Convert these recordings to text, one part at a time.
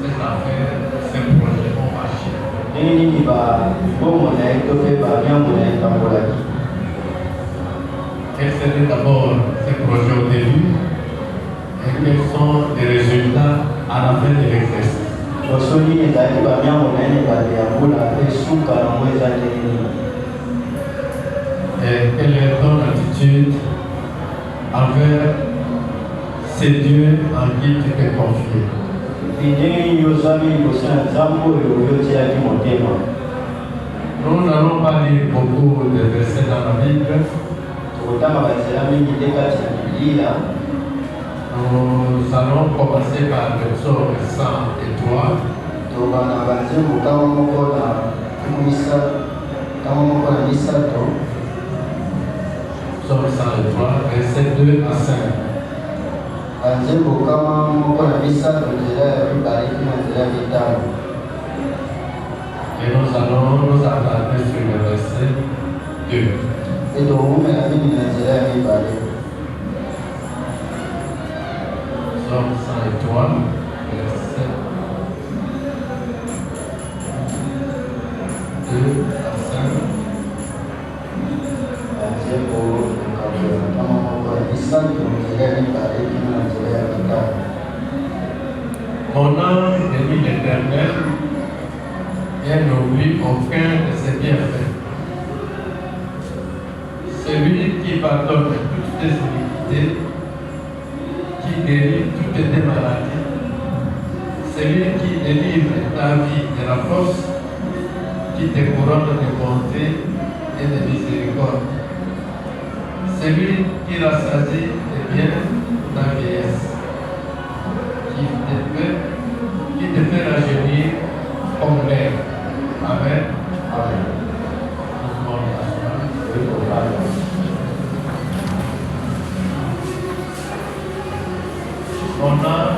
cette affaire, ces projets vont marcher? Quels seraient d'abord ces projets au début et quels sont les résultats à la fin de l'exercice? Et quelle est ton attitude envers ces dieux en qui tu t'es confié? Nous n'allons pas lire beaucoup de versets dans la Bible. Nous allons commencer par le psaume 103. Psaume 103, versets 2 à 5. Et nous allons nous attarder sur le verset 2. Psaume 103, verset 2 à 5. Mon âme bénit l'Éternel et n'oublie aucun de ses bienfaits. Celui qui pardonne toutes tes iniquités, qui guérit toutes tes maladies, celui qui délivre ta vie de la force, qui te couronne de bonté et de miséricorde, celui qui rassasie de bien ta vieillesse, qui te fait rajeunir comme l'air. Amen. Amen. Mon âme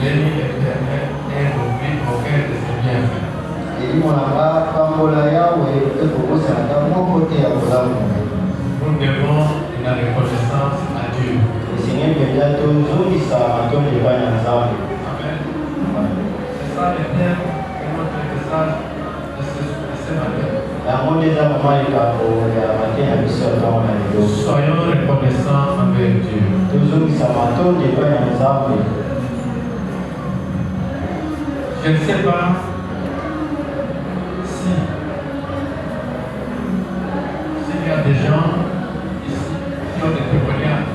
bénit l'Éternel et n'oublie aucun de ses bienfaits. Nous devons la reconnaissance à Dieu. Amen. C'est ça le thème de notre message de ce matin. Soyons reconnaissants envers Dieu. Je ne sais pas s'il y a des gens ici qui ont des témoignages.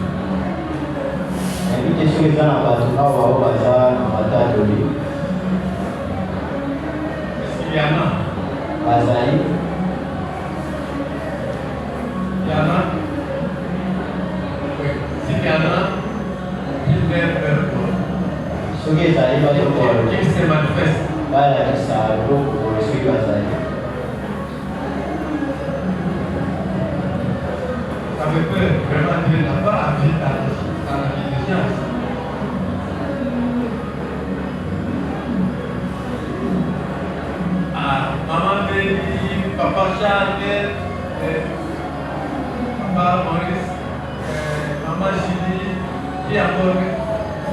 Est-ce qu'il y en a? Il y en a? Oui. S'il y en a, ils viennent vers toi. Qu'ils se manifestent. Ça me fait vraiment Dieu n'a pas envie dans la vie des gens. Maman Béni, Papa Charles, Papa Maurice, Maman Julie, et encore,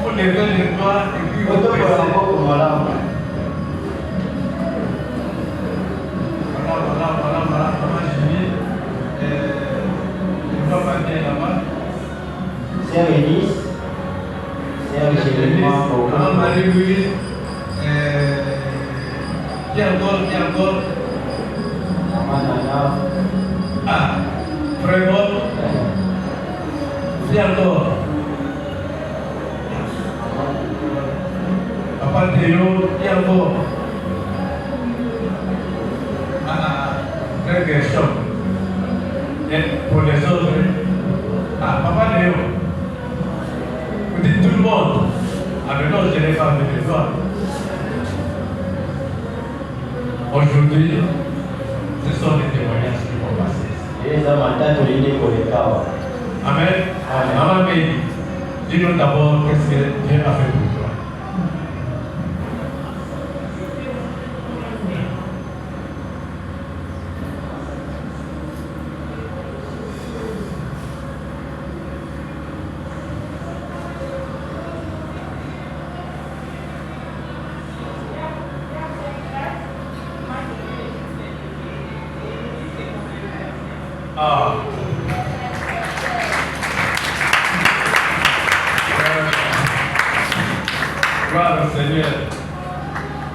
vous levez les doigts et puis vous pressez. Voilà, Maman Julie, je ne vois pas bien là-bas. Sœur Élise, Sœur Maman Marie-Louise, bien encore. Maman Nana. Ah, Frémol. Bien encore. Papa Théo, bien encore. Très question. Et pour les autres, Papa Théo. Vous dites tout le monde. Maintenant, je n'ai pas mis les doigts. Aujourd'hui, ce sont les témoignages qui vont passer. Amen. Maman Béni, dis-nous d'abord qu'est-ce que Dieu a fait pour toi. Gloire au Seigneur.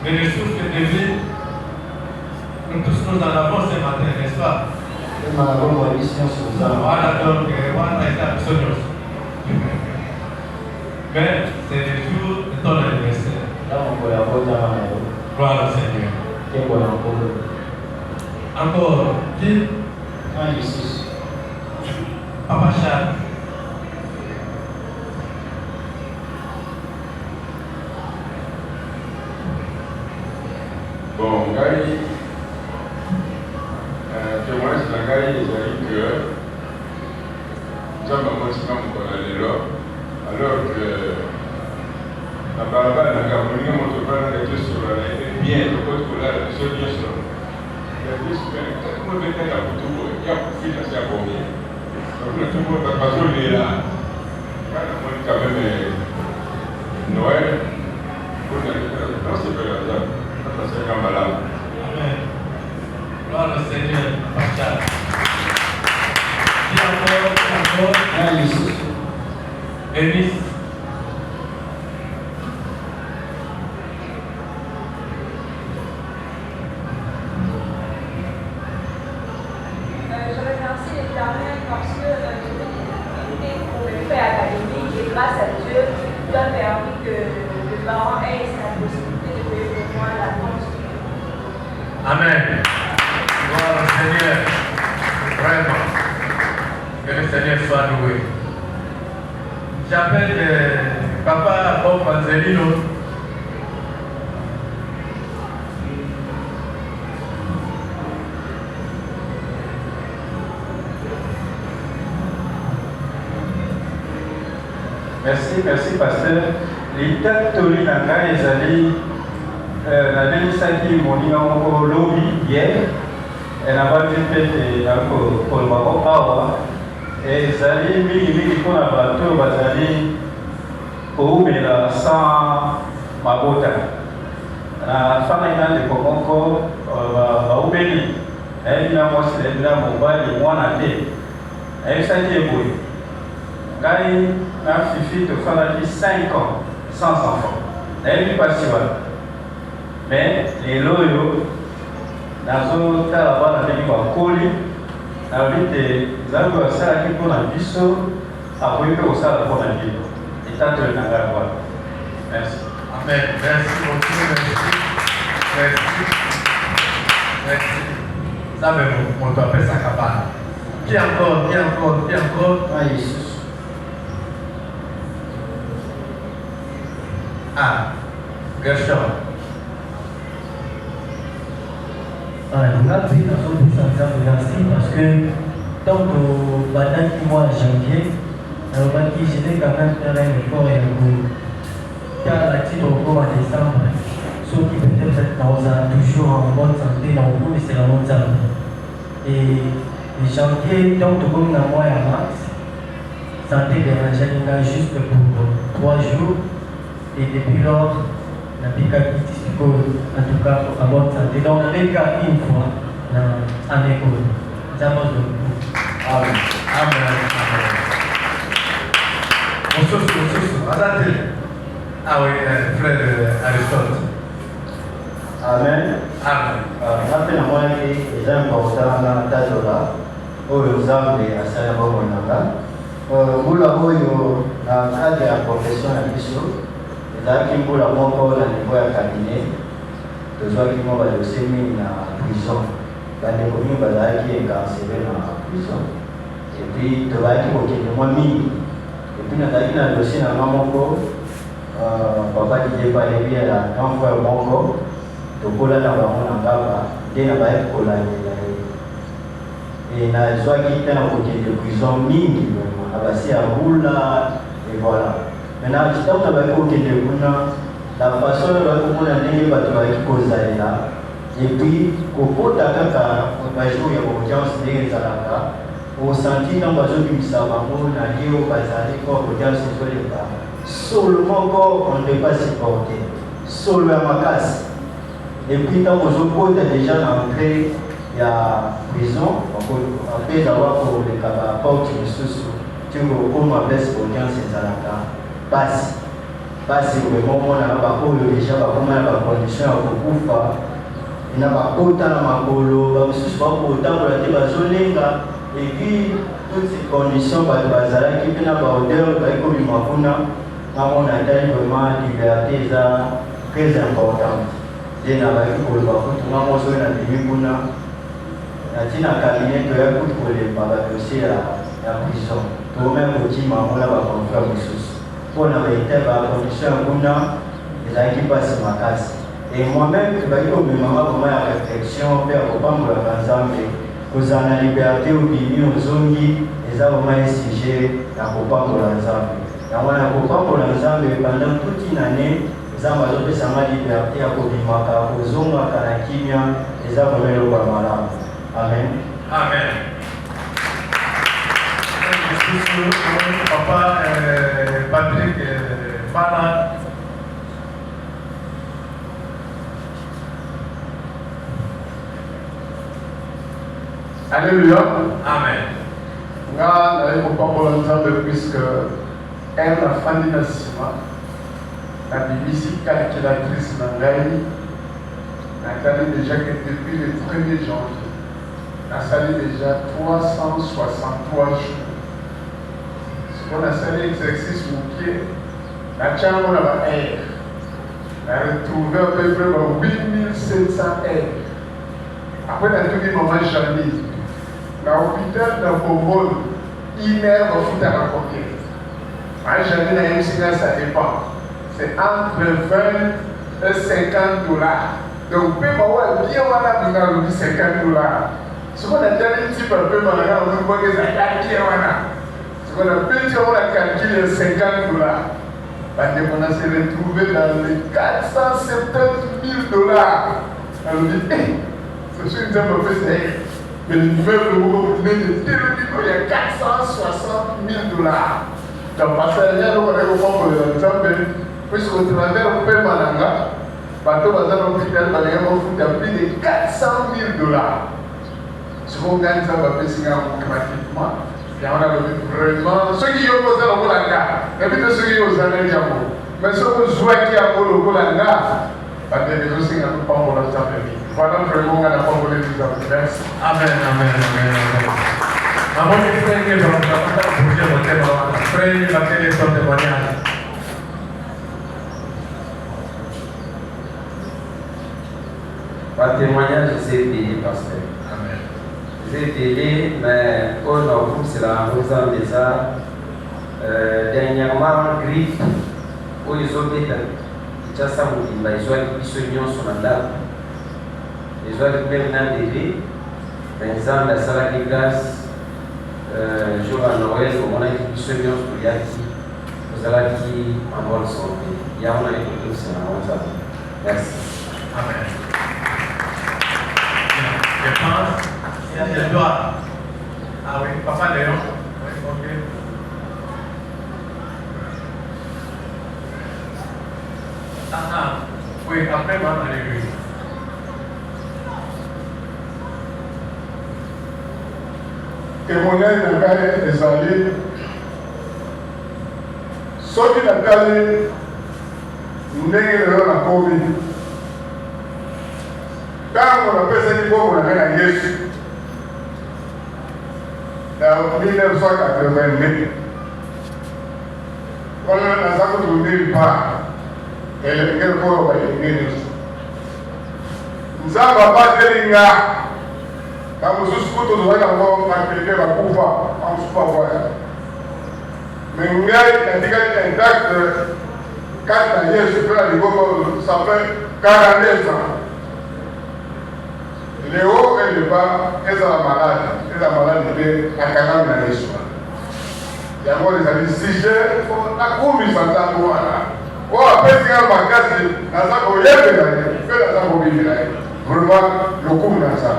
Mais le souffle de vie, nous tous nous en avons ce matin, n'est-ce pas? Voilà, donc, voilà, mais c'est le jour de ton anniversaire. Gloire au Seigneur. Encore, qui? Papa Charles. Bon, Gary, témoignage de la Gary, ils ont dit que nous avons commencé à aller là, alors que la barabara n'a qu'à venir, mon total était sur la ligne, bien, le code scolaire, le seul bien sur la ligne. Comment on est là pour tout, il y a pour finir, c'est à combien. Donc, tout le monde va passer au nez là. Quand même, Noël, pour non, c'est pas grave. Amen. Gloire au Seigneur, Pascal. Dis encore. Bénisse. Je remercie l'Éternel parce que l'unité pour le fait académique et grâce à Dieu, il a permis que le parent ait sa possibilité de payer pour moi la France. Amen. Gloire au Seigneur. Vraiment. Que le Seigneur soit loué. J'appelle Papa Bob Panzelino. Merci pasteur. L'état toli na ngai ezali nabemisaki moninga moko lobi hier nabandi mpe nakolobako awa ezali mingimingi mpona bato oyo bazali koumela sans mabota. Nafandaki na ndeko moko baumeli nayebi na mwasi nayebi na mobali mwana te nayebisaki ye boye ngai na fifi tofandaki 5 ans sans enfant nayebi mpasi wana mais lelo oyo nazotala bana ndenge bakoli nalobi te nzambe oyo asalaki mpona biso akoki mpe kosala mpona bino etatoli na ngai wana. Merci. Amen. Merci beaucoup. Merci. Ça même on doit faire ça capable. Qui encore? Ah, Gershon. Merci parce que tant que pendant mois de janvier, j'étais quand même faire un effort et un coup. Car la titre au cours en décembre, ceux qui peut-être toujours en bonne santé dans le monde, c'est la bonne santé. Et janvier, donc comme dans mois et mars, santé dérangeait juste pour 3 jours. Et depuis lors, la piquette en tout cas à bonne santé. Donc, les cas une fois en école. Amen. Amen. Ah oui, frère Aristote. Amen. Amen. Napenda mwaki ezambo kutana tatola oyo zambe asala bomo nanga. Mbula oyo na cadre ya profession ya biso ezalaki mbula moko na niveau ya cabinet tozwaki mo badosie mingi na prison bandeko mingi bazalaki encarcere na prison epuis tozalaki kokende mwa mingi epuis nazalaki na dosie na nga moko papa didepa yebi ya grand frère moko tokola na bango na ngaba nde na bayaki kolandela ye nazwaki te na kokende prison mingi na basi ya mbula et voilà. Maintenant, je t'en avais aucune de la façon dont on a donné la et puis, au pot d'Akaka, on va jouer à l'audience des Zalaka, au senti dans le zone du Savamo, on a dit au Bazali, pour l'audience des Zoleka. Seulement, on ne peut pas supporter. Seulement, à ma casse. Et puis, dans le zone, déjà entré, il y a prison, après avoir pour les capables, porte de sous, tu me comme ma baisse pour l'audience des Zalaka. Basi. basi umemona bakolo déjà bakoma na condition ya kokufa na bakota na makolo bamosusu bakotambola te bazolenga epuis toutes ces conditions bato bazalaki mpe na baodeur baekobima kuna bamona tali vraiment liberté eza très importante nde na baki koloba kutu nga moso na bimi kuna natina cabinet toya kutu kolemba badossier ya prison tome kotima mona baconfrère mosusu mpona baita bacondition ya kuna ezalaki mpasi makasi et moi-même tobaki komemanga koma ya réflexion mpe ya kopambolaka nzambe kozala na liberté obimi ozongi eza koma ye sujet ya kopambola nzambe yango na kopambola nzambe pendant toute une année nzambe azopesanga liberté ya kobimaka kozongaka na kimia eza koma eloko ya malamu amen Amen. Papa Patrick Bala. Alléluia. Amen. Nga na ko pambola nzambe puisque elle a fandi na sima na bibisi calculatrice na ngai natali déjà que depuis le 1er janvier nasali déjà 363 jours. On a sali exercice mokie na chango na ba heure na retrouvé à peu près 8700 heures. Après la toute maman Janine na hôpital de Bombol, une heure de foot à raconter. Maman Janine a eu signe, ça dépend. C'est entre 20 et 50 dollars. Donc, bien, on a 50 dollars. Ce qu'on a déjà dit, on peut calculer 50 dollars. On a se retrouvé dans les 470 000 dollars. Alors, on dit, je suis une peu fait, mais le nouveau il y a 460 000 dollars. Donc, parce que les gens ont pour les ensembles, puisqu'au travers on peut malanga, bateau dans un hôpital, il y a plus de 400 000 dollars. Ce qu'on gagne, ça va faire signer automatiquement. Et on a vraiment. Ceux qui ont posé le Bolanga, et puis ceux qui ont posé le Bolanga, mais ceux qui ont joué qui ont posé le Bolanga, parce que les autres ne pas pour leur famille. Voilà vraiment on a pas volé les hommes. Merci. Amen, amen, amen, amen. Avant de faire que je vais vous dire après la télé son témoignage. Par témoignage, j'ai payé, pasteur. Amen. J'ai payé, mais au groupe, c'est la raison des arts. Dernièrement, griffe, où ils ont été, ils ont été sur la dame. Ils ont été maintenant dédiés. Par exemple, la salle de grâce, jour à Noël, on a été sur Yaki. Vous allez qui en vol son pays. Il y a un écouté, c'est un bon. Merci. Amen. Je pense qu'il y a des doigts. Ah oui, Papa Léon. Oui, ok. Oui, après, Maman Alléluia. Témoignage de Gaël des alliés. Ceux qui n'ont pas allé, nous n'avons pas commis. Quand on appelle ça niveau, on appelle à Jésus. Dans 1988, on a tourné pas. Et le corps va y venir. Nous avons pas de ligne. Quand vous souhaitez vous voyez encore activité la couva, on ne peut pas voir. Mais nous avons été intact quand la Jésus fait la ligue, ça fait 42 ans. Le haut et le bas, ils sont malades. Ils sont malades à 40 ans. Il y a encore des années, si j'ai la cour, ils sont là. Oh, après, si on va casser, dans sa cour, il y a des années. Il fait dans sa cour, il y a vraiment le coup dans ça.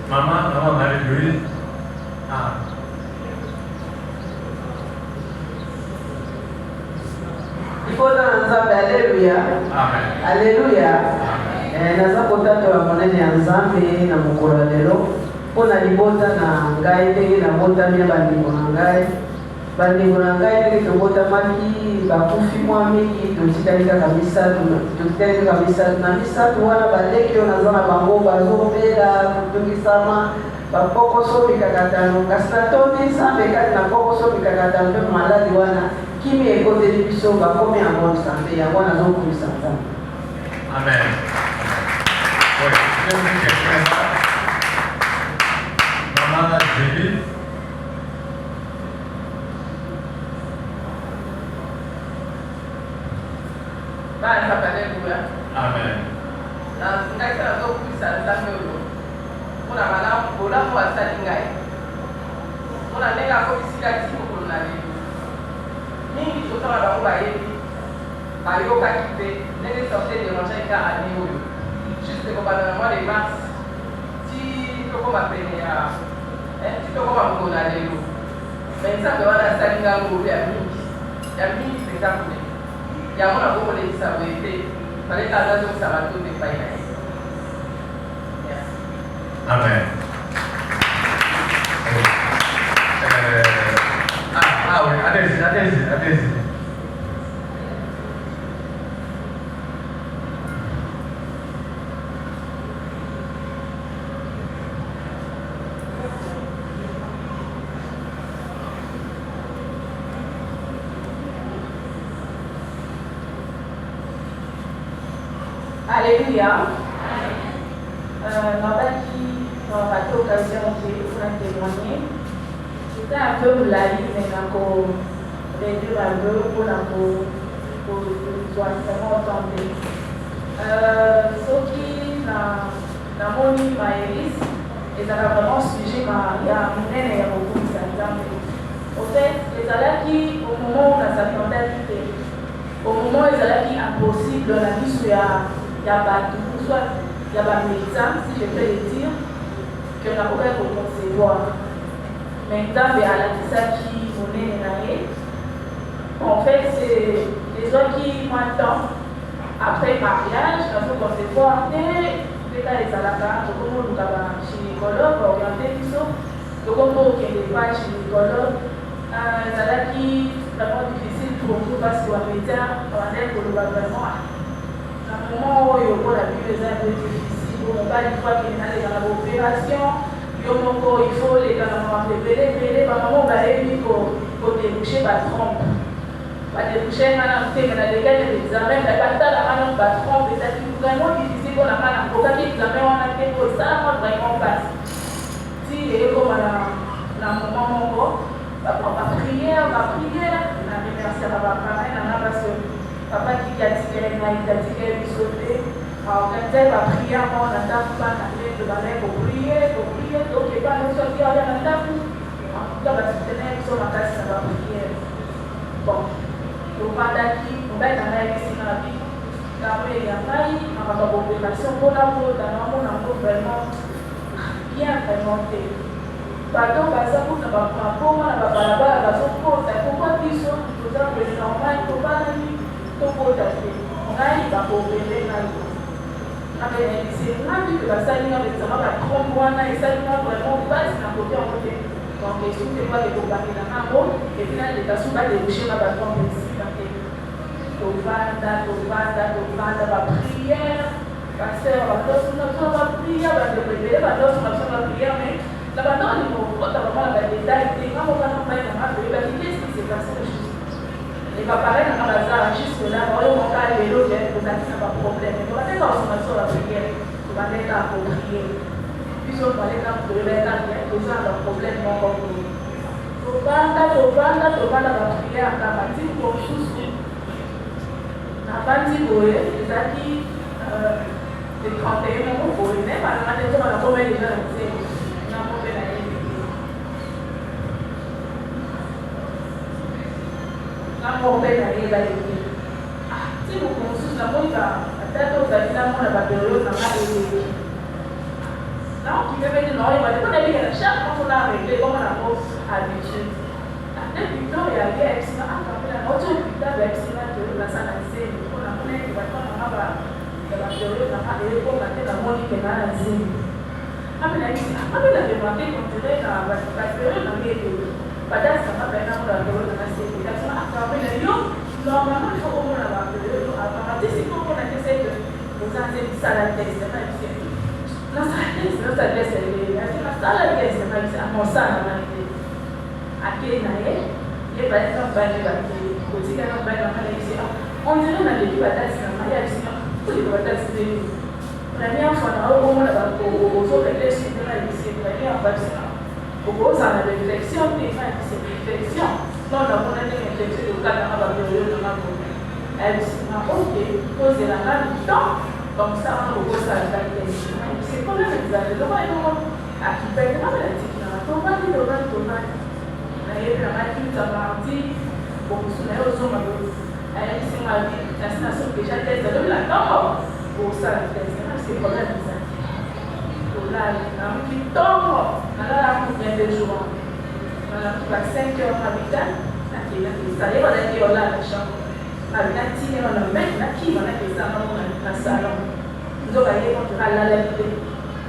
Maman Marie-Louise. Ah. Il faut dans Nzambe, alléluia. Amen. Alléluia. Naza kotata wa monene ya Nzambe na mokolo lelo mpona libota na ngai ndenge nabotami ya bandeko na ngai. Bandeko na ngai ndenge tobotamaki bakufi mwa mingi, totikali kaka misato na misato wana baleki oyo naza na bango bazobela kotokisama bapokoso mikaka 5 kasi natondi nzambe kati na pokoso mikaka 5 mpe maladi wana kimi ekoteli biso bakomi ya bonne santé yango nazokumisa nzambe. Amen. Oui, je vous dis Maman Julie. Amen. Juste comme dans le mois de mars, si tu m'appelles si tu m'appelles mais ça me va à Salinga ou à Mini. Il y a Mini, c'est exemple. Il y a mon amour de savoir. Il fallait que la ça va tout défaillir. Amen. Oui, allez-y. Alléluia. On va passer l'occasion pour témoigner. C'était un peu la vie, mais on a réduire un peu pour soit vraiment entendre. Ce qui n'a pas mis ma héris, et ça a vraiment sujet, il y a un et il y a beaucoup de ça. Au fait, les salaires qui, au moment où on a sa mentalité, au moment où les salaires qui impossible dans la vie, il y a soit il y a des médecins, si je peux le dire, qu'on a pas pu concevoir. Maintenant, il y a la tissa qui est née. En fait, c'est les gens qui m'attendent après le mariage, on peut concevoir des détails à la carte, comme on a chez les gynécologues, orienté tout ça, donc on peut qu'il y ait des pages chez les gynécologues. C'est là qui est vraiment difficile pour nous parce qu'on a médecin, on a pour le gouvernement. À un moment où il y a vu les un peu difficiles, on va une fois qu'il y a dans l'opération, il faut les gars révéler, maman va aider pour déboucher ma trompe. Va déboucher ma trompe, mais les gars de l'examen, mais pas ça la main ma trompe, c'est vraiment difficile pour la main. Pour ça l'examen on a fait pour ça, moi vraiment passe. Si il est comme la maman on va prier, on a remercié à ma parrain, parce que papa qui a dit qu'elle est sauté. Alors, quand elle va prier, on a table pas de balai pour prier, donc il n'y a pas de sortir à la table. En tout cas, on va se tenir sur la place, ça va prier. Bon, donc pendant on va être dans la vie, dans la vie. Quand il y a maille, on va avoir une opération pour la peau, on a vraiment bien présenté. Pardon, par exemple, on va prendre pour moi, on va pas là-bas, on va se poser. Pourquoi ils sont tout ça, c'est normal, il ne faut pas la vie. On va opérer c'est moi qui va saluer l'examen, va prendre moi et saluer vraiment base d'un côté en côté. Donc, les sous de quoi les compagnies dans un mot, et puis là, les personnes vont déboucher ma bâton ici. Donc, va prière, pasteur, on va prier, on va prier, mais la bâton, il faut vraiment la détail, et quand on va nous mettre dans ma prière, qu'est-ce qui s'est passé le jour? Et va paraître dans la salle, juste là, on va aller l'eau, on a dit ça pas de problème. On va être en sommation la prière, on va être là pour prier. Puis on va être là pour prier, on va avoir un problème non compris. On va la prière, on va dire pour chose. On va dire pour eux, les amis, les 31 mots pour eux, même à la matin, on va tomber déjà dans le ciel. On a monté la ligne. On va aller si vous pensez que vous avez la période, non, qui veut venir, non, il va dire que chaque fois qu'on a réglé, comme on a habitude. Depuis le temps, il y a un accident, notre hôpital va accident de la salle à zéro. On a fait la période, on a fait la Monique et la zéro. on dirait qu'on a des batailles, la première fois, on a aux autres églises, on a dit c'est première fois, on a des réflexions, des réflexions. Non, on a des réflexions, on a elle dit, ok, posez la main du temps, comme ça, on va ça la c'est comme les examens, le roi à qui paye la maladie, on va dire, on va dire, la maladie, ça va dire, pour que ce soit aux hommes, elle dit, ma vie, la station que j'ai tête de la tombe, pour ça, c'est pour la vie. Pour là, qui tombe, là, pour bien des jours, on a 5 heures à l'hôpital, ça y est, on a dit, on a la chambre. Avec un petit on a même qui on a fait ça dans le salon. Nous avons allé contre la lèvre.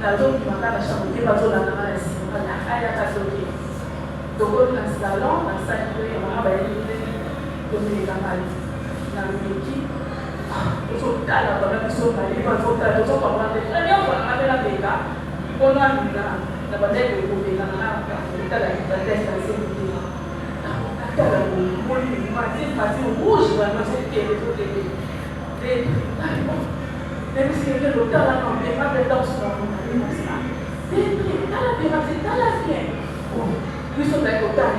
La zone qui m'a pas la chambre, qui va sur la main, on a fait la cassouille. Donc, dans le salon, dans le salon, on a fait les camarades. Dans l'équipe, ils sont là, on a mis sur la lèvre, ils sont là, ils sont là, très bien, on a fait la béca. On a mis là, la bataille de couper dans la main, on a fait la test à ces vidéos. Rouge, même si l'auteur n'a pas de danse dans le monde, c'est à la fin. Nous sommes avec l'auteur.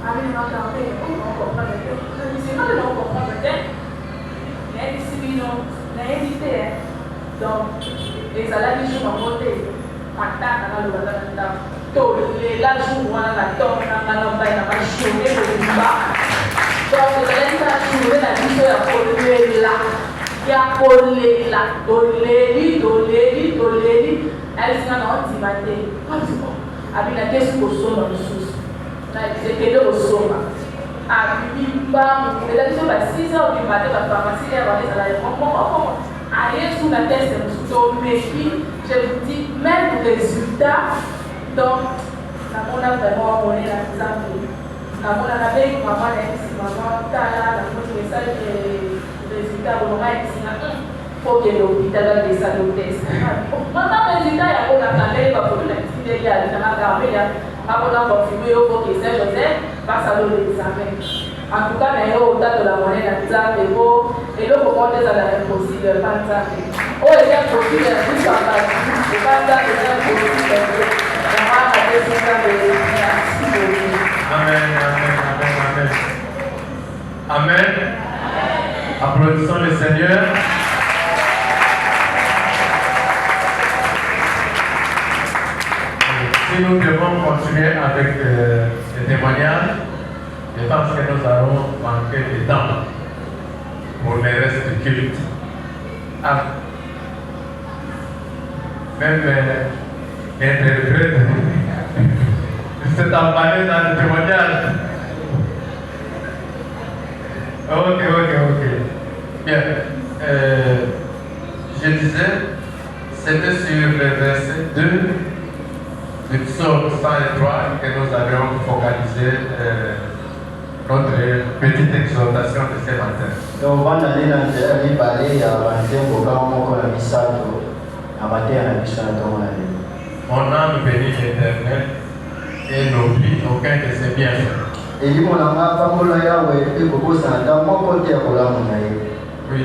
Avec les macarons, on comprend peut-être. C'est pas que l'on comprend peut-être. Mais ici, on a invité. Donc, les salades du jour ont monté. Matin, on a le droit la journée, la tombe, la journée, le bas. Donc, vous allez faire la journée, la vie, il y a pollué là. Il y a pollué là. Doléli. Elle s'est antimatée. Avec la caisse au son dans le sous. C'est qu'elle est au son. Avec bam, elle a dit à 6 heures du matin, la pharmacie, elle va aller à l'aéroport. Allez sous la tête, c'est un métier. Je vous dis, même résultat. Donc, on a vraiment abonné l'exemple. On a fait une maman, la message des résultats, on a dit il faut que l'hôpital ait des salles de test. Maman, résultat, il y a un appel, il va falloir l'activité, il y a un confirmé, il faut que Saint-Joseph passe à l'examen. En tout cas, il y a au tas de la monnaie d'examen, et le moment des impossibles, pas ça. Oh, il y a impossible, il y a plus en bas. Et pas ça, il y a impossible. Amen. Applaudissons le Seigneur. Si nous devons continuer avec les témoignages, je pense que nous allons manquer de temps pour le reste du culte. Même interprète s'est emballé dans le témoignage. Ok. Bien. Je disais, c'était sur le verset 2 du psaume 103 que nous avions focalisé notre petite exhortation de ce matin. Donc, on va aller dans le palais à mon âme bénit l'Éternel et n'oublie aucun de ses bienfaits. Oui,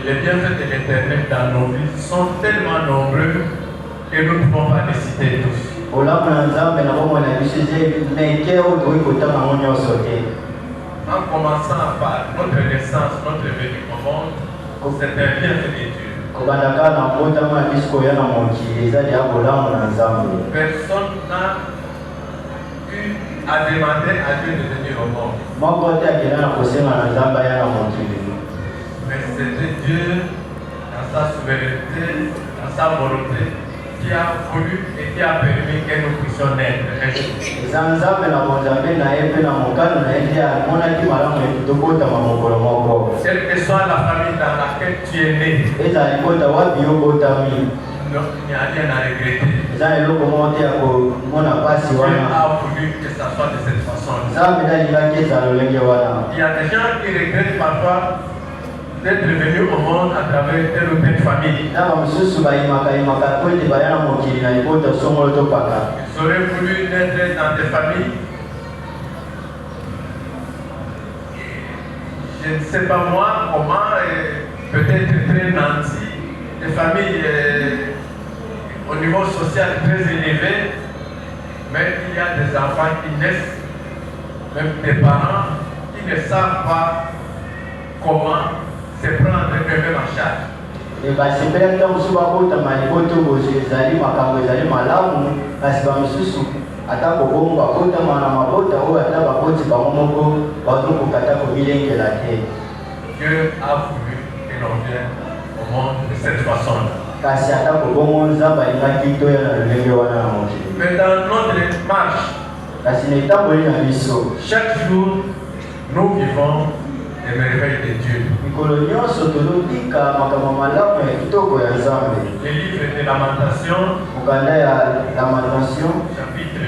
les bienfaits de l'Éternel dans nos vies sont tellement nombreux que nous ne pouvons pas les citer tous. En commençant par notre naissance, notre venue au monde, c'est un bienfait de Dieu. Personne n'a eu à demander à Dieu de venir au monde. Mais c'était Dieu, dans sa souveraineté, dans sa volonté, qui a voulu et qui a permis que nous puissions naître. Quelle que soit la famille dans laquelle tu es né, il n'y a rien à regretter. Dieu a voulu que ça soit de cette façon. Il y a des gens qui regrettent parfois d'être venus au monde à travers telle ou telle famille. Ils auraient voulu naître dans des familles. Je ne sais pas moi comment, peut-être très nantis, des familles au niveau social très élevé, mais il y a des enfants qui naissent, même des parents qui ne savent pas comment se prendre eux-mêmes en charge. Et bien, c'est bien que nous sommes à Dieu a voulu que l'on vienne au monde de cette façon-là. Mais dans notre marche, chaque jour, nous vivons les merveilles de Dieu. Le livre de Lamentation, chapitre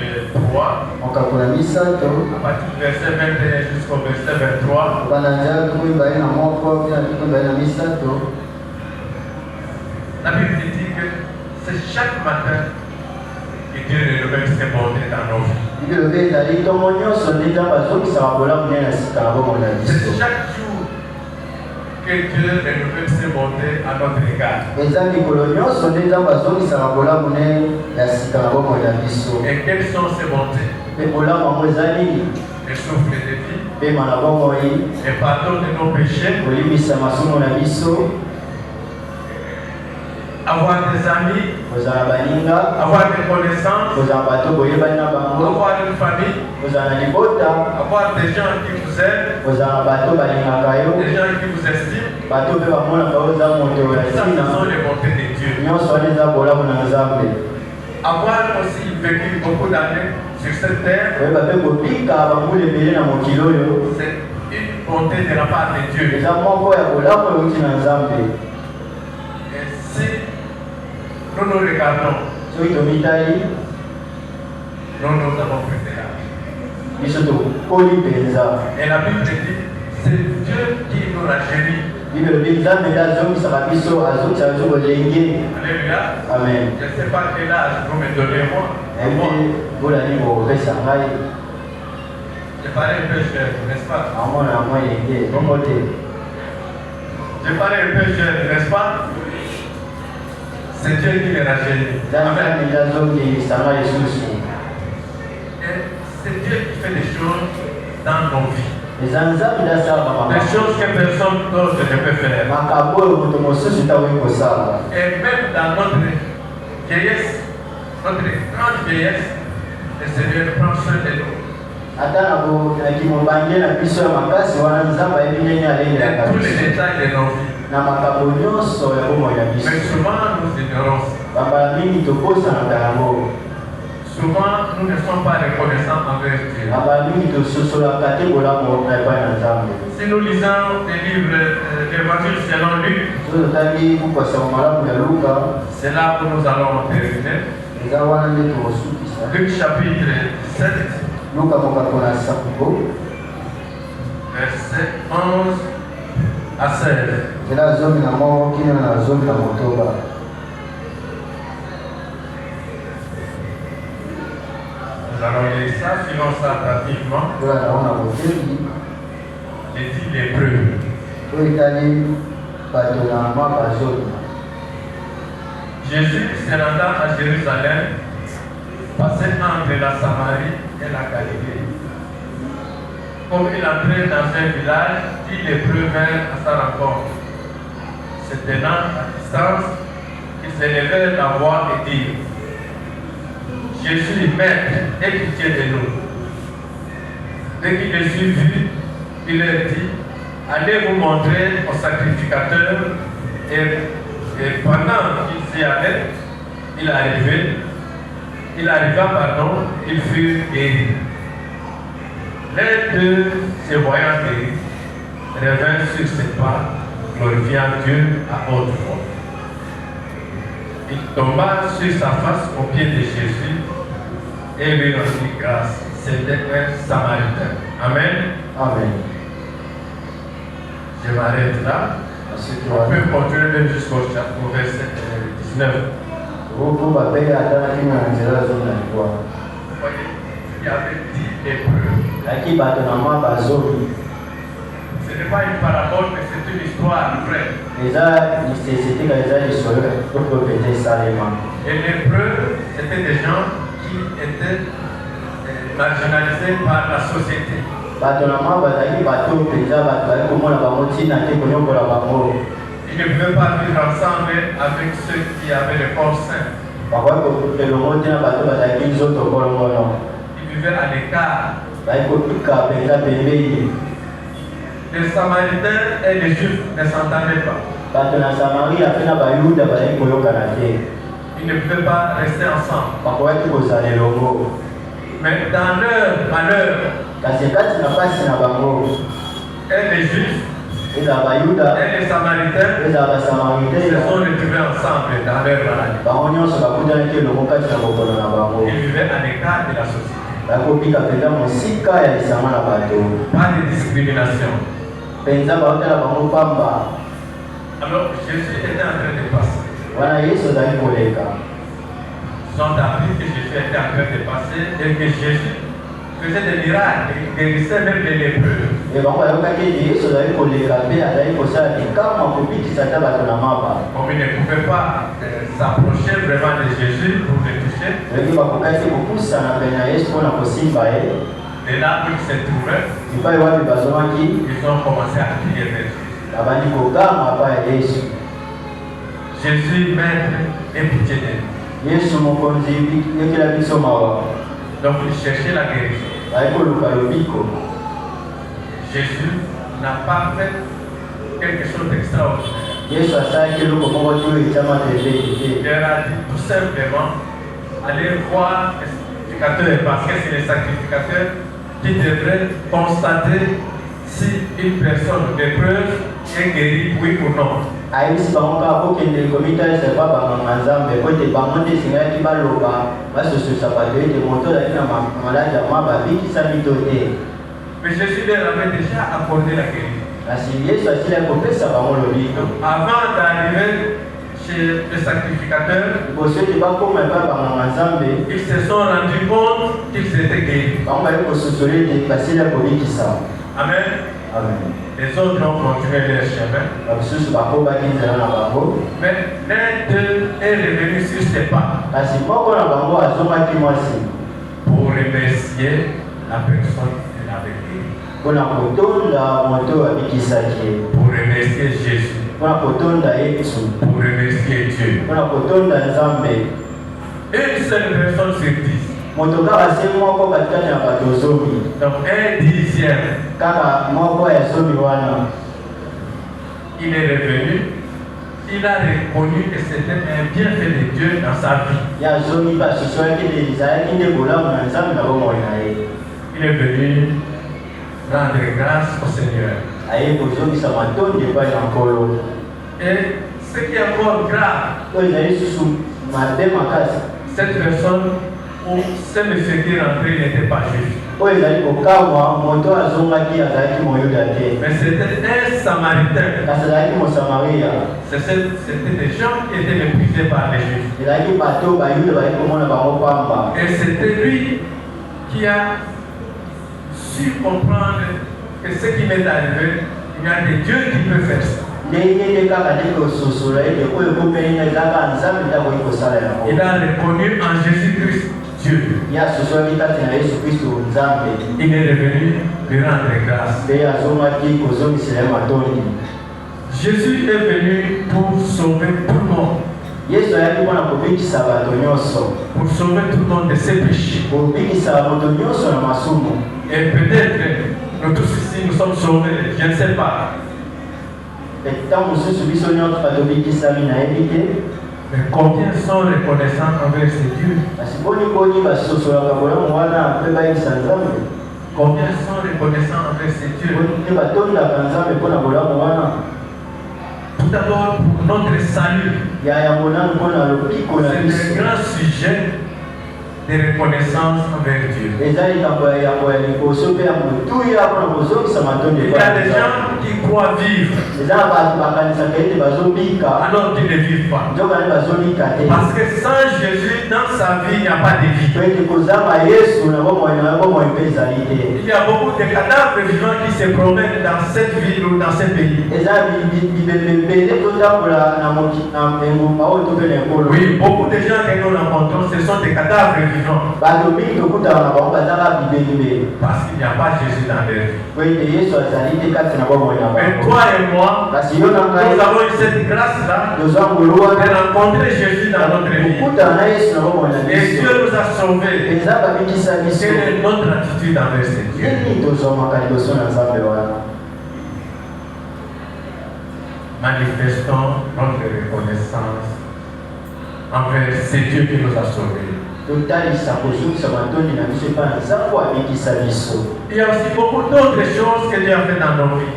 3, à partir du verset 21 jusqu'au verset 23, la Bible dit que c'est chaque matin que Dieu renouvelle ses bontés dans nos vies. C'est chaque jour que Dieu renouvelle ses bontés à notre égard. Et quelles sont ces bontés? Le souffle de vie, le pardon de nos péchés, avoir des amis, avoir des connaissances, avoir une famille, avoir des gens qui vous aiment, des gens qui vous estiment. Ça, ce sont les bontés de Dieu. Avoir aussi vécu beaucoup d'années sur cette terre, c'est une bonté de la part de Dieu. Et si nous nous regardons, nous avons fait cela. Et la Bible dit, c'est Dieu qui nous rajeunit. Alléluia. Amen. Je ne sais pas quel âge vous me donnez moi. Je parais un peu jeune, n'est-ce pas? Je parais un peu jeune, n'est-ce pas? C'est Dieu qui les rajeunit. Amen. Et c'est Dieu qui fait des choses dans nos vies. Des choses que personne d'autre ne peut faire. Et même dans notre vieillesse, notre grande vieillesse, le Seigneur prend soin de nous. Et tous les détails de nos vies. Mais souvent nous ignorons. Souvent nous ne sommes pas reconnaissants envers Dieu. Si nous lisons les livres de l'Évangile selon Luc, c'est là où nous allons terminer. Luc chapitre 7, verset 11 à 16. Nous allons lire ça, suivons ça attentivement. J'ai dit l'épreuve. Jésus se rendant à Jérusalem, passait entre la Samarie et la Galilée. Comme il entrait dans un village, 10 lépreux vinrent à sa rencontre. Se tenant à distance, ils s'élevèrent la voix et dirent: Jésus, Maître, aie pitié de nous. Dès qu'il les eut vus, il leur dit: allez vous montrer au sacrificateur. Et pendant qu'il s'y allait, il fut guéri. Les deux, se voyant guéris, revinrent sur ses pas, glorifiant Dieu à haute voix. Il tomba sur sa face au pied de Jésus et lui rendit grâce. C'était un Samaritain. Amen. Amen. Je m'arrête là. On peut continuer même jusqu'au verset 19. Vous m'appelez à la fin de la zone de quoi? Il y avait 10 épreuves. Ce n'est pas une parabole, mais c'est une histoire vraie. Et l'épreuve, c'était des gens qui étaient marginalisés par la société. Ils ne pouvaient pas vivre ensemble avec ceux qui avaient le corps sain. Ils vivaient à l'écart. Les Samaritains et les Juifs ne s'entendaient pas. Ils ne pouvaient pas rester ensemble. Mais dans leur malheur, et les Juifs et les Samaritains se sont retrouvés ensemble dans leur maladie. Ils vivaient à l'écart de la société. Pas de discrimination. Alors Jésus était en train de passer. Ils ont appris que Jésus était en train de passer et que Jésus faisait des miracles, il guérissait même les lépreux. Comme il ne pouvait pas s'approcher vraiment de Jésus pour le toucher, et là où il se trouvait, ils ont commencé à crier vers Jésus. Jésus, maître, aie pitié de nous. Donc il cherchait la guérison. Jésus n'a pas fait quelque chose d'extraordinaire. Il leur a dit tout simplement, allez voir les sacrificateurs, parce que c'est les sacrificateurs qui devraient constater si une personne lépreuse est guérie, oui ou non. Mais Jésus leur avait déjà accordé la guérison. Avant d'arriver chez le sacrificateur, ils se sont rendus compte qu'ils étaient guéris. Amen. Les autres ont continué leur chemin. Mais l'un d'eux est revenu sur ses pas pour remercier la personne qui l'avait guéri. Pour remercier Jésus. Pour remercier Dieu. Une seule personne sur 10. Donc un dixième. Il est revenu, il a reconnu que c'était un bienfait de Dieu dans sa vie. Il est venu rendre grâce au Seigneur. Et ce qui est encore grave, cette personne ou ce monsieur qui est rentré n'était pas juif. Mais c'était un Samaritain. C'était des gens qui étaient méprisés par les Juifs. Et c'était lui qui a su comprendre que ce qui m'est arrivé, il y a des dieux qui peuvent faire ça. Il a reconnu en Jésus-Christ Dieu. Il est revenu lui rendre grâce. Jésus est venu pour sauver tout le monde. Pour sauver tout le monde de ses péchés. Et peut-être nous tous ici nous sommes sauvés, je ne sais pas. Mais combien sont reconnaissants envers ces dieux? Combien sont reconnaissants envers ces dieux? Tout d'abord pour notre salut. C'est un grand sujet de reconnaissance envers Dieu. Il y a des gens qui croient vivre alors qu'ils ne vivent pas. Parce que sans Jésus dans sa vie, il n'y a pas de vie. Il y a beaucoup de cadavres vivants qui se promènent dans cette ville ou dans ce pays. Oui, beaucoup de gens que nous rencontrons, ce sont des cadavres vivants. Parce qu'il n'y a pas Jésus dans leur vie. Mais toi et moi, nous avons eu cette grâce-là de rencontrer Jésus dans notre vie. Et Dieu nous a sauvés. Quelle est notre attitude envers ce Dieu? Manifestons notre reconnaissance envers ce Dieu qui nous a sauvés. Il y a aussi beaucoup d'autres choses que Dieu a fait dans nos vies.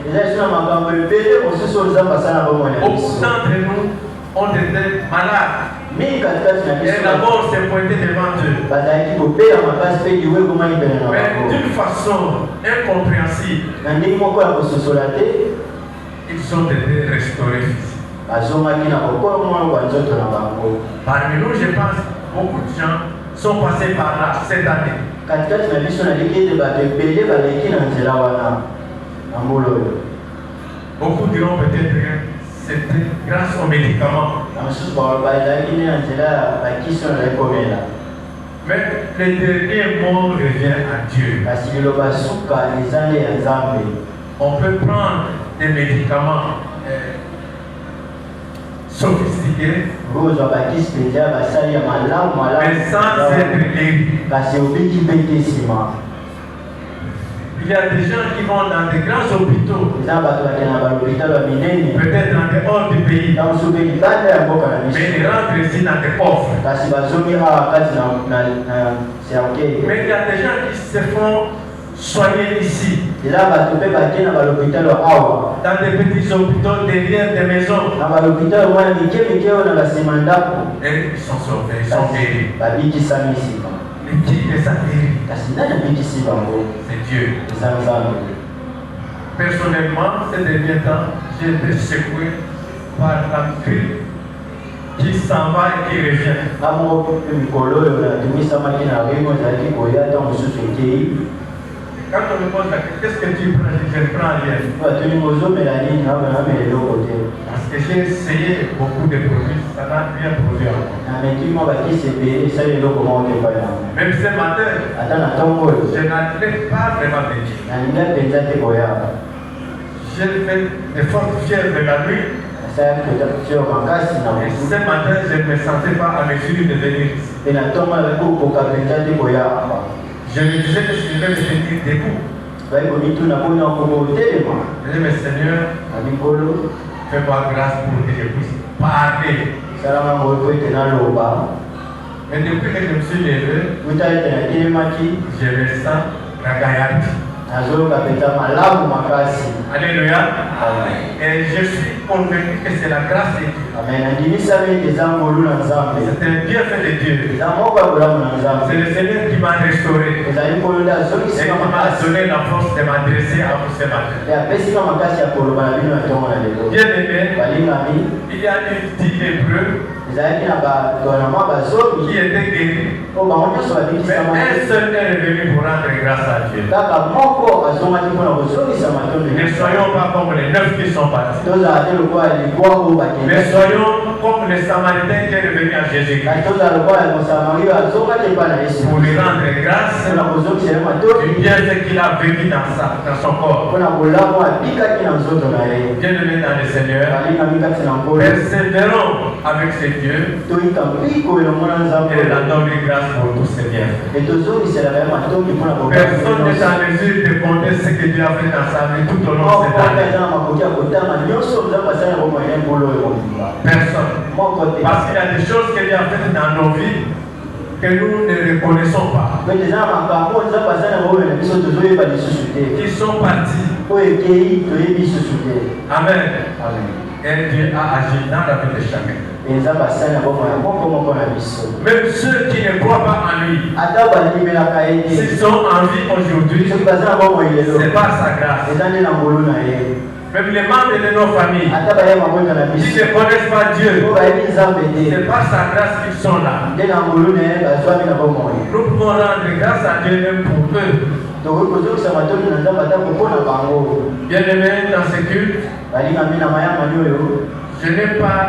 Beaucoup d'entre nous ont été malades. Et la mort s'est pointée devant eux. Mais d'une façon incompréhensible, ils ont été restaurés physiquement. Parmi nous, je pense, beaucoup de gens sont passés par là cette année. Beaucoup diront peut-être que c'était grâce aux médicaments. Mais le dernier mot revient à Dieu. On peut prendre des médicaments sophistiqués, mais sans être guéris. Il y a des gens qui vont dans des grands hôpitaux, peut-être en dehors du pays, mais ils rentrent ici dans des coffres. Mais il y a des gens qui se font soigner ici, dans des petits hôpitaux derrière des maisons, et ils sont sauvés, ils sont guéris. Mais qui les a guéris? C'est Dieu. Personnellement, ces derniers temps, j'ai été secoué par la grippe qui s'en va et qui revient. Quand on me pose la question, qu'est-ce que tu prends? Je ne prends rien. Parce que j'ai essayé beaucoup de produits, ça n'a rien produit encore. Même ce matin, je n'allais pas vraiment venir. J'ai fait de fortes fièvres de la nuit. Et ce matin, je ne me sentais pas à mesure de venir ici. Je me disais que je devais me tenir debout. Je disais, mais Seigneur, fais-moi grâce pour que je puisse parler. Mais depuis que je me suis levé, je me sens la gaillarde. Alléluia. Et je suis convaincu que c'est la grâce de Dieu. C'est un bienfait de Dieu. C'est le Seigneur qui m'a restauré et qui m'a donné la force de m'adresser à vous ce matin. Bien aimé, il y a une petite hébreu qui était guéri. Mais un seul est revenu pour rendre grâce à Dieu. Ne soyons pas comme les 9 qui sont partis. Mais soyons comme les Samaritains qui sont revenus à Jésus-Christ. Pour lui rendre grâce du bienfait qu'il a vécu dans son corps. Bien-aimés dans le Seigneur, persévérons avec ce Dieu et rendons lui grâce pour tous ses bienfaits. Personne n'est en mesure de compter ce que Dieu a fait dans sa vie tout au long de cette année. Personne. Parce qu'il y a des choses que Dieu a faites dans nos vies que nous ne reconnaissons pas. Qui sont partis. Amen. Et Dieu a agi dans la vie de chacun. Même ceux qui ne croient pas en lui, s'ils sont en vie aujourd'hui, c'est par sa grâce. Même les membres de nos familles qui ne connaissent pas Dieu, c'est par sa grâce qu'ils sont là. Nous pouvons rendre grâce à Dieu même pour eux. Bien aimé dans ce culte, je n'ai pas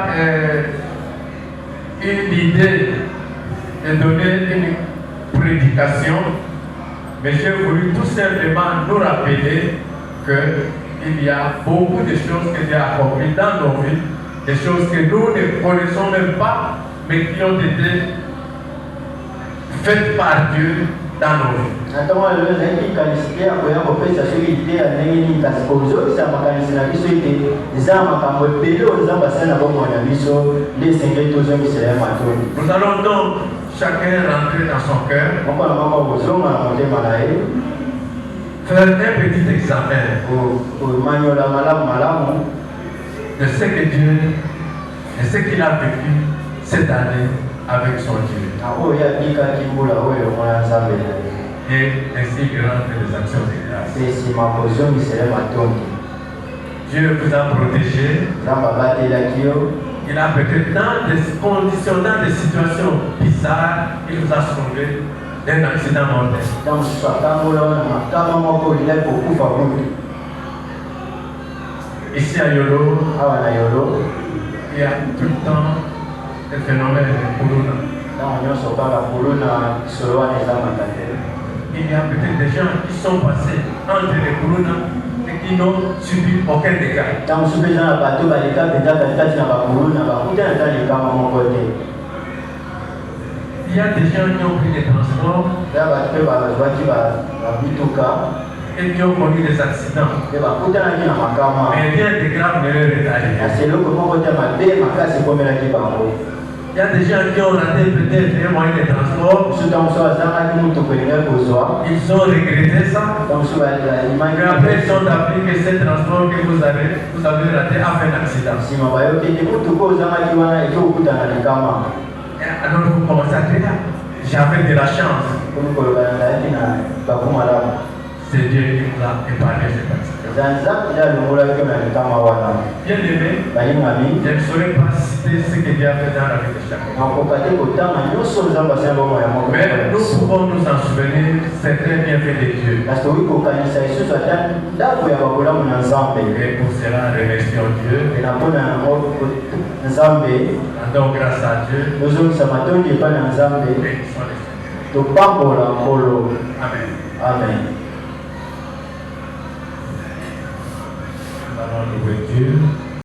une idée de donner une prédication, mais j'ai voulu tout simplement nous rappeler qu'il y a beaucoup de choses que Dieu a accomplies dans nos vies, des choses que nous ne connaissons même pas, mais qui ont été faites par Dieu dans nos vies. Nous allons donc chacun rentrer dans son cœur, faire un petit examen de ce que Dieu, de ce qu'il a vécu cette année avec son Dieu. Et ainsi il rentre les actions de grâce. Dieu vous a protégé. Il a peut-être dans des conditions, dans des situations bizarres, il vous a sauvé d'un accident mortel. Ici à Yolo, il y a tout le temps des phénomènes de corona. Il y a peut-être des gens qui sont passés entre les corona et qui n'ont subi aucun dégât. Il y a des gens qui ont pris des transports et qui ont connu des accidents. Mais rien de grave ne leur est arrivé. Il y a des gens qui ont raté peut-être un moyen de transport. Ils ont regretté ça. Mais après, ils ont appris que ce transport que vous avez raté a fait un accident. Alors vous commencez à dire, j'avais de la chance. C'est Dieu qui nous a épargné cet accident. Bien aimé, je ne saurais pas citer ce que Dieu a fait dans la vie de chacun. Mais nous pouvons nous en souvenir, c'est très bien fait de Dieu. Et pour cela, remercions Dieu. Rendons grâce à Dieu. Et nous sommes Amen. Amen. Nous allons louer Dieu.